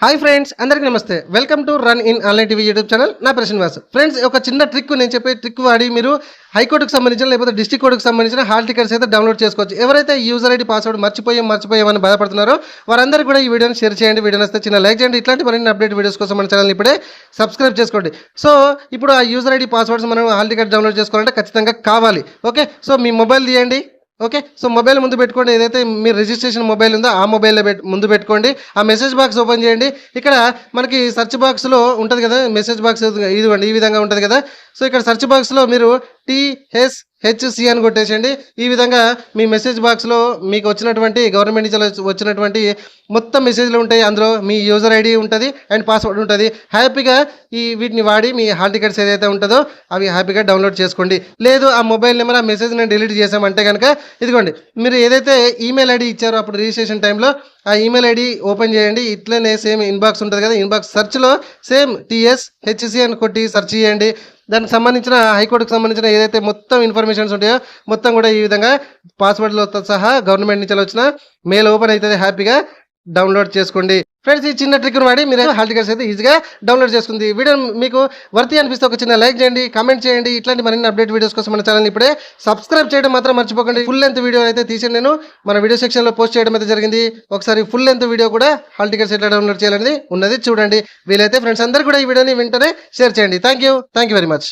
Hi friends, అందరికీ నమస్తే. Welcome to run in online TV YouTube channel. నా ప్రశ్న వాసు. ఫ్రెండ్స్, ఒక చిన్న ట్రిక్ నేను చెప్పే ట్రిక్ వాడి మీరు హైకోర్టుకు సంబంధించిన లేకపోతే డిస్ట్రిక్ట్ కోర్టుకు సంబంధించిన హాల్ టికెట్స్ అయితే డౌన్లోడ్ చేసుకోవచ్చు. ఎవరైతే యూజర్ ఐడి పాస్వర్డ్ మర్చిపోయామని బాధపడుతున్నారో వారందరూ కూడా ఈ వీడియోని షేర్ చేయండి. వీడియో నచ్చితే చిన్న లైక్ చేయండి. ఇట్లాంటి మరిన్ని అప్డేట్ వీడియోస్ కోసం మన ఛానల్ ఇప్పుడే సబ్స్క్రైబ్ చేసుకోండి. సో ఇప్పుడు ఆ యూజర్ ఐడి పాస్వర్డ్స్ మనం హాల్ టికెట్ డౌన్లోడ్ చేసుకోవాలంటే ఖచ్చితంగా కావాలి. ఓకే, సో మీ మొబైల్ తీయండి. ఓకే, సో మొబైల్ ముందు పెట్టుకోండి. ఏదైతే మీరు రిజిస్ట్రేషన్ మొబైల్ ఉందో ఆ మొబైల్లో ముందు పెట్టుకోండి. ఆ మెసేజ్ బాక్స్ ఓపెన్ చేయండి. ఇక్కడ మనకి సెర్చ్ బాక్స్లో ఉంటుంది కదా, మెసేజ్ బాక్స్ ఇదిగోండి, ఈ విధంగా ఉంటుంది కదా. సో ఇక్కడ సెర్చ్ బాక్స్లో మీరు TSHC అని కొట్టేసండి. ఈ విధంగా మీ మెసేజ్ బాక్స్లో మీకు వచ్చినటువంటి గవర్నమెంట్ నుంచి వచ్చినటువంటి మొత్తం మెసేజ్లు ఉంటాయి. అందులో మీ యూజర్ ఐడి ఉంటుంది అండ్ పాస్వర్డ్ ఉంటుంది. హ్యాపీగా వీటిని వాడి మీ హాల్ టికెట్స్ ఏదైతే ఉంటుందో అవి హ్యాపీగా డౌన్లోడ్ చేసుకోండి. లేదు ఆ మొబైల్ నెంబర్ ఆ మెసేజ్ నేను డిలీట్ చేసామంటే కనుక ఇదిగోండి, మీరు ఏదైతే ఈమెయిల్ ఐడి ఇచ్చారో అప్పుడు రిజిస్ట్రేషన్ టైంలో ఆ ఈమెయిల్ ఐడి ఓపెన్ చేయండి. ఇట్లనే సేమ్ ఇన్బాక్స్ ఉంటుంది కదా, ఇన్బాక్స్ సెర్చ్లో సేమ్ TSHC అని కొట్టి సెర్చ్ చేయండి. దానికి సంబంధించిన హైకోర్టుకు సంబంధించిన ఏదైతే మొత్తం ఇన్ఫర్మేషన్స్ ఉంటాయో మొత్తం కూడా ఈ విధంగా పాస్వర్డ్లతో సహా గవర్నమెంట్ నుంచి వచ్చిన మెయిల్ ఓపెన్ అవుతుంది. హ్యాపీగా డౌన్లోడ్ చేసుకోండి. ఫ్రెండ్స్, ఈ చిన్న ట్రిక్ను వాడి మీరు హాల్ టికెట్స్ అయితే ఈజీగా డౌన్లోడ్ చేసుకుంది. వీడియో మీకు వర్తి అనిపిస్తే ఒక చిన్న లైక్ చేయండి, కామెంట్ చేయండి. ఇట్లాంటి మరిన్ని అప్డేట్ వీడియోస్ కోసం మన ఛానల్ ఇప్పుడే సబ్స్క్రైబ్ చేయడం మాత్రం మర్చిపోకండి. ఫుల్ లెంత్ వీడియో అయితే తీసి నేను మన వీడియో సెక్షన్లో పోస్ట్ చేయడం అయితే జరిగింది. ఒకసారి ఫుల్ లెంత్ వీడియో కూడా హాల్ టికెట్స్ ఎట్లా డౌన్లోడ్ చేయాలనేది ఉన్నది చూడండి. వీలైతే ఫ్రెండ్స్ అందరూ కూడా ఈ వీడియోని వెంటనే షేర్ చేయండి. Thank you very much.